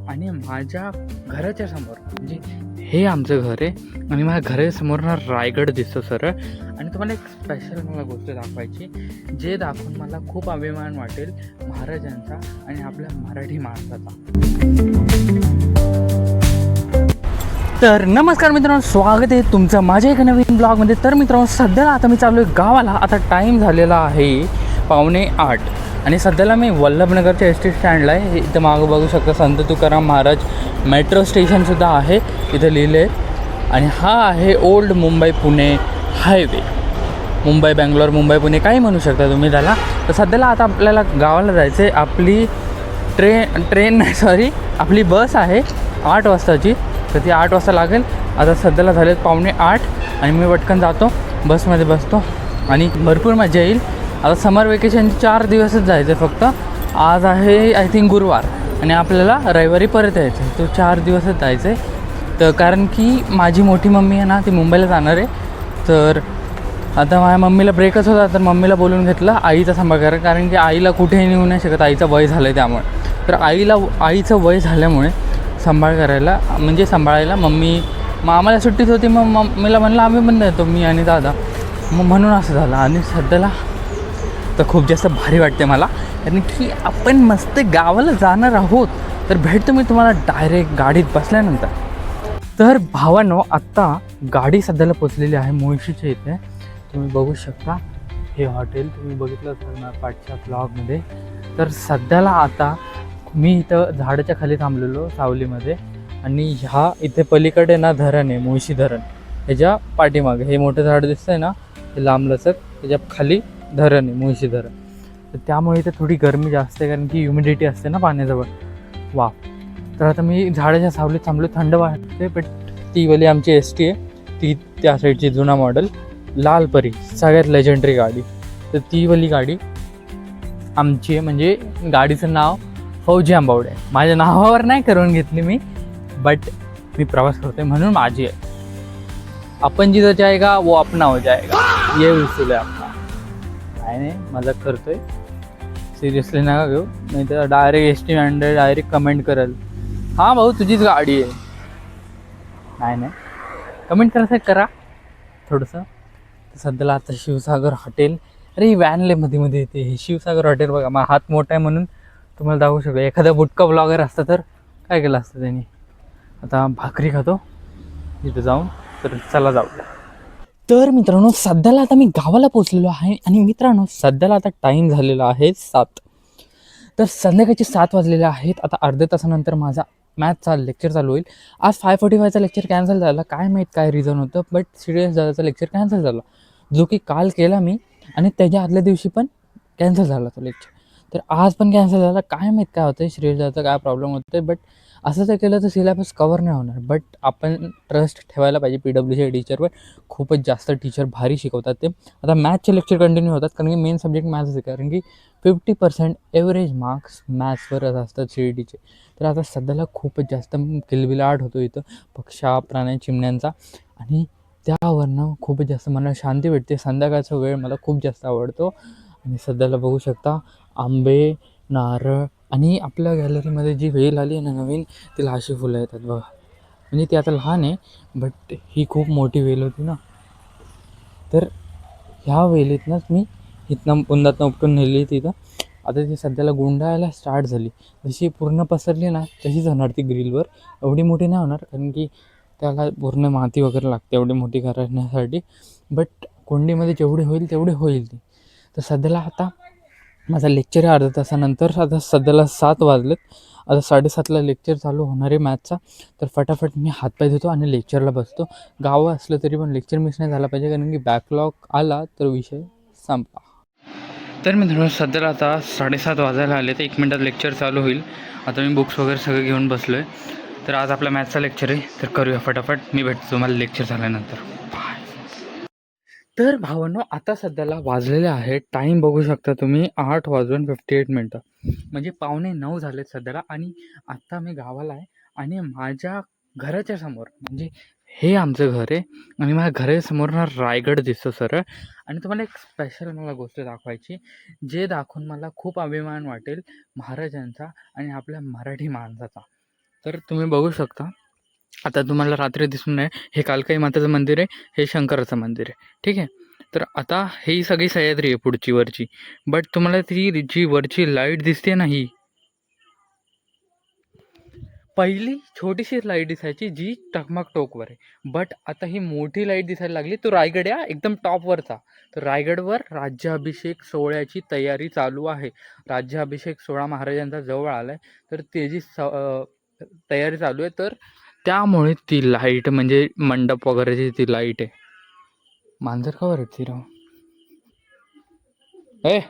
आणि माझ्या घराच्या समोर म्हणजे हे आमचं घर आहे आणि माझ्या घरासमोर ना रायगड दिसतो सरळ. आणि तुम्हाला एक स्पेशल मला गोष्ट दाखवायची, जे दाखवून मला खूप अभिमान वाटेल महाराजांचा आणि आपल्या मराठी माणसाचा. तर नमस्कार मित्रांनो, स्वागत आहे तुमचं माझ्या एका नवीन ब्लॉगमध्ये. तर मित्रांनो, सध्याला आता मी चाललो आहे गावाला. आता टाईम झालेला आहे 7:45 आणि सध्याला मी वल्लभनगरच्या एस टी स्टँडला आहे. इथं मागं बघू शकता संत तुकाराम महाराज मेट्रो स्टेशनसुद्धा आहे इथं लिहिले आहे. आणि हा आहे ओल्ड मुंबई पुणे हायवे. मुंबई बँगलोर, मुंबई पुणे काही म्हणू शकता तुम्ही त्याला. तर सध्याला आता आपल्याला गावाला जायचं आहे. आपली ट्रेन नाही सॉरी आपली बस आहे 8 वाजताची. तर ती 8 वाजता लागेल. आता सध्याला झालेत 7:45 आणि मी पटकन जातो, बसमध्ये बसतो आणि भरपूर मजा येईल. आता समर वेकेशनचे 4 दिवसच जायचं आहे फक्त. आज आहे आय थिंक गुरुवार आणि आपल्याला रविवारी परत यायचं आहे. तो 4 दिवसच जायचं आहे. तर कारण की माझी मोठी मम्मी आहे ना, ती मुंबईला जाणार आहे. तर आता माझ्या मम्मीला ब्रेकच होता, तर मम्मीला बोलून घेतलं आईचा सांभाळ करा, कारण की आईला कुठेही नेऊ नाही शकत, आईचं वय झालं आहे त्यामुळे. तर आईचं वय झाल्यामुळे सांभाळायला मग आम्हाला सुट्टीत होती. मग मम्मीला म्हणलं आम्ही पण येतो, मी आणि दादा. मग म्हणून असं झालं. आणि सध्याला तर खूप जास्त भारी वाटते मला, कारण की आपण मस्त गावाला जाणार आहोत. तर भेटतो मी तुम्हाला डायरेक्ट गाडीत बसल्यानंतर. तर भावांनो, आत्ता गाडी सध्याला पोचलेली आहे मुळशीच्या इथे. तुम्ही बघू शकता हे हॉटेल, तुम्ही बघितलं तर पाठच्या ब्लॉगमध्ये. तर सध्याला आता मी इथं झाडाच्या खाली थांबलेलो सावलीमध्ये. आणि इथे पलीकडे ना धरण आहे, मुळशी धरण. ह्याच्या पाठीमागे हे मोठं झाड दिसतंय ना, हे लांबलचक, त्याच्या खाली धरण आहे, मुळशी धरण. तर त्यामुळे इथे थोडी गरमी जास्त आहे, कारण की ह्युमिडिटी असते ना पाण्याजवळ. वा. तर आता मी झाडाच्या सावलीत थांबलो, थंड वाटते. बट ती वाली आमची एस टी आहे, ती त्या साईडची जुना मॉडेल लालपरी, सगळ्यात लेजेंडरी गाडी. तर ती वाली गाडी आमची आहे. म्हणजे गाडीचं नाव फौजी आंबावडे. माझ्या नावावर नाही करून घेतली मी, बट मी प्रवास करते म्हणून माझी आहे. आपण जिथं जाएगा वो अपना हो जाएगा, ये उसूल आहे आपला. नाही मजाक करतोय, सिरियसली नका घेऊ, नाही तर direct S T standard direct comment करेल, हां भाऊ तुझीच गाडी आहे. नाही कमेंट करायचं करा थोडंसं. सध्याला आता शिवसागर हॉटेल, अरे ही व्हॅनले मध्ये येते. हे शिवसागर हॉटेल बघा, माझा हात मोठा आहे म्हणून तुम्हाला दाखवू शकतो. एखादा बुटका ब्लॉगर असता तर काय केलं असतं त्यांनी. आता भाकरी खातो तिथं जाऊन. तर चला जाऊया. तर मित्रांनो, सध्याला आता मी गावाला पोचलेलो आहे. आणि मित्रांनो, सध्याला आता टाईम झालेला आहे 7. तर संध्याकाळचे 7 वाजलेले आहेत. आता अर्ध्या तासानंतर माझा मॅथचा लेक्चर चालू होईल. आज 5:45चा लेक्चर कॅन्सल झाला. काय माहीत काय रिझन होतं, बट सिरियस दादाचा लेक्चर कॅन्सल झाला, जो की काल केला मी. आणि त्याच्या आदल्या दिवशी पण कॅन्सल झाला तो लेक्चर. तर आज पण कॅन्सल झाला. काय माहीत काय होतं, श्रेयस दादाचा काय प्रॉब्लेम होतो आहे. बट असं जर केलं तर सिलेबस कवर नाही होणार. बट आपण ट्रस्ट ठेवायला पाहिजे PWC टीचरवर. खूपच जास्त टीचर भारी शिकवतात ते. आता मॅथ्सचे लेक्चर कंटिन्यू होतात, कारण की मेन सब्जेक्ट मॅथ्स आहे. कारण की 50% एव्हरेज मार्क्स मॅथ्सवरच असतात CETचे. तर आता सध्याला खूपच जास्त किलबिलाट होतो इथं पक्षा प्राण्या चिमण्यांचा. आणि त्यावरनं खूपच जास्त मला शांती भेटते. संध्याकाळचा वेळ मला खूप जास्त आवडतो. आणि सध्याला बघू शकता आंबे, नारळ, आणि आपल्या गॅलरीमध्ये जी वेल आली आहे ना नवीन, तिला अशी फुलं येतात बघा. म्हणजे ती आता लहान आहे, बट ही खूप मोठी वेल होती ना. तर ह्या वेलीतनंच मी इथनं बुंदातनं उपटून नेली तिथं. आता ती सध्याला गुंडाळायला स्टार्ट झाली. जशी पूर्ण पसरली ना तशीच होणार ती ग्रिलवर. एवढी मोठी नाही होणार, कारण की त्याला पूर्ण माती वगैरे लागते एवढी मोठी करण्यासाठी. बट कोंडीमध्ये जेवढी होईल तेवढी होईल ती. तर सध्याला आता माझा लेक्चर आहे अर्ध्या तासानंतर. आता सध्याला 7 वाजलेत. आता 7:30ला लेक्चर चालू होणार आहे मॅथचा. तर फटाफट मी हातपाय धुतो आणि लेक्चरला बसतो. गावं असलं तरी पण लेक्चर मिस नाही झाला पाहिजे, कारण की बॅकलॉग आला तर विषय संपला. तर मित्रांनो, सध्याला आता 7:30 वाजायला आले. तर 1 मिनटात लेक्चर चालू होईल. आता मी बुक्स वगैरे सगळं घेऊन बसलो आहे. तर आज आपला मॅथचा लेक्चर आहे, तर करूया फटाफट. मी भेटतो तुम्हाला लेक्चर झाल्यानंतर. बाय. तर भावांनो, आता सध्याला वाजलेले आहे, टाईम बघू शकता तुम्ही, 8:58 म्हणजे 8:45 झालेत सध्याला. आणि आत्ता मी गावाला आहे. आणि माझ्या घराच्या समोर म्हणजे हे आमचं घर आहे. आणि माझ्या घरासमोर ना रायगड दिसतो सरळ. आणि तुम्हाला एक स्पेशल मला गोष्ट दाखवायची, जे दाखवून मला खूप अभिमान वाटेल महाराजांचा आणि आपल्या मराठी माणसाचा. तर तुम्ही बघू शकता, आता तुम्हाला रात्री दिसून नाही, हे कालकाई माताचं मंदिर आहे, हे शंकराचं मंदिर आहे, ठीक आहे. तर आता ही सगळी सह्याद्री आहे पुढची वरची, बट तुम्हाला ती जी वरची लाईट दिसते ना, ही पहिली छोटीशी लाईट दिसायची जी टकमक टोकवर आहे, बट आता ही मोठी लाईट दिसायला लागली. तो रायगड या एकदम टॉपवरचा. तर रायगडवर राज्याभिषेक सोहळ्याची तयारी चालू आहे. राज्याभिषेक सोहळा महाराजांचा जवळ आलाय, तर त्याची तयारी चालू आहे. तर त्यामुळे ती लाईट म्हणजे मंडप वगैरेची ती लाईट आहे. मांजर का बरं ती राव ए.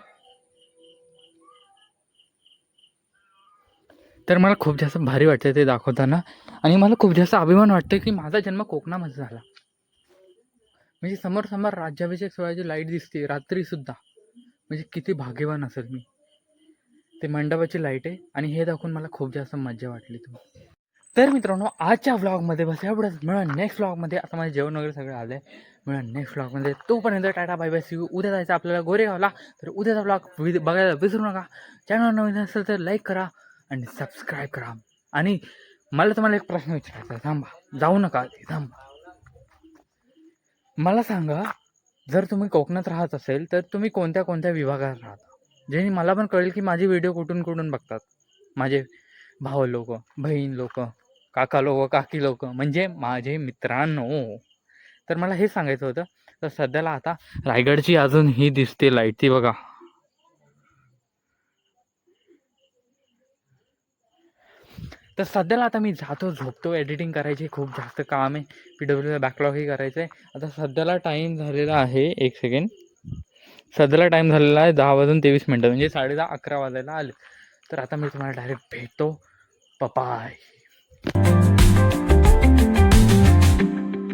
तर मला खूप जास्त भारी वाटतं ते दाखवताना, आणि मला खूप जास्त अभिमान वाटतं की माझा जन्म कोकणामध्ये झाला. म्हणजे समोर समोर राज्याभिषेक सोहळ्याची लाईट दिसते रात्रीसुद्धा, म्हणजे किती भाग्यवान असेल मी. ते मंडपाची लाईट आहे, आणि हे दाखवून मला खूप जास्त मजा वाटली तुम्ही. तर मित्रांनो, आजच्या व्लॉगमध्ये बस एवढंच. मिळा नेक्स्ट व्लॉगमध्ये. आता माझे जेवण वगैरे सगळं आलं आहे. मिळा नेक्स्ट व्लॉगमध्ये. तोपर्यंत tata bye bye, see you. उद्या जायचं आपल्याला गोरेगावला, तर उद्याचा व्लॉग बघायला विसरू नका. चॅनल नवीन असेल तर लाईक करा आणि सबस्क्राईब करा. आणि मला तुम्हाला एक प्रश्न विचारायचा आहे, थांबा, जाऊ नका, थांबा. मला सांगा, जर तुम्ही कोकणात राहत असेल तर तुम्ही कोणत्या कोणत्या विभागात राहता, ज्याने मला पण कळेल की माझे व्हिडिओ कुठून कुठून बघतात माझे भाऊ लोक, बहीण लोक, काका लोक, काकी लोक, म्हणजे माझे मित्रांनो. तर मला हे सांगायचं होतं. तर सध्याला आता रायगडची अजून ही दिसते लाईट, ती बघा. तर सध्याला आता मी जातो, झोपतो. एडिटिंग करायची खूप जास्त काम आहे. PWला बॅकलॉगही करायचं आहे. आता सध्याला टाईम झालेला आहे, एक सेकंड, सध्याला टाईम झालेला आहे 10:23 म्हणजे 10:30 11 वाजायला आले. तर आता मी तुम्हाला डायरेक्ट भेटतो. बाय.